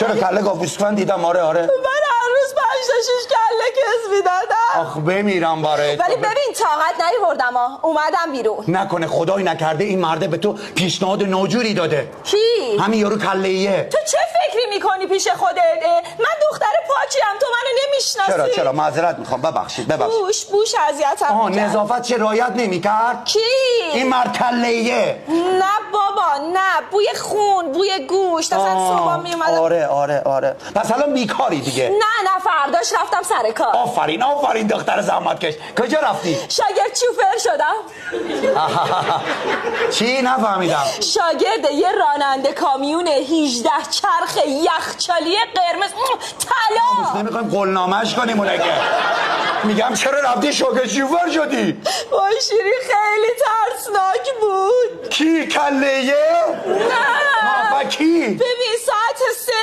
چرا کله گاووسفند دیدم؟ آره من هر روز 5 تا 6 کله کز میدادم. آخ بمیرم برای ولی ببین طاقت نیوردم اومدم بیرون. نکنه خدای نکرده این مرده به تو پیشنهاد ناجوری داده. کی؟ همین یارو کله‌ایه. تو چه فکری میکنی پیش خودت؟ من دختر پاکیم، تو منو نمیشناسی. چرا معذرت میخوام، ببخشید. بوش اذیتم می‌کرد. نظافت چه رعایت نمی‌کرد؟ کی؟ این مرد کله‌ایه. نه بابا نه، بوی خون، بوی گوشت اصلا صبح میومد. آره پس الان بیکاری دیگه. نه فرداش رفتم سر کار. آفرین دختر زحمتکش. کجا رفتی؟ شاگرد چوفر شدم. چی؟ نفهمیدم. شاگرد یه راننده کامیون 18 چرخ یخچالی قرمز طلا. نمیخوایم قولنامه‌اش کنیم اونگه. میگم چرا رفتی شاگرد چوفر شدی؟ وای شیری خیلی ترسناک بود. کی کله‌ایه؟ نه کی؟ ببین ساعت 3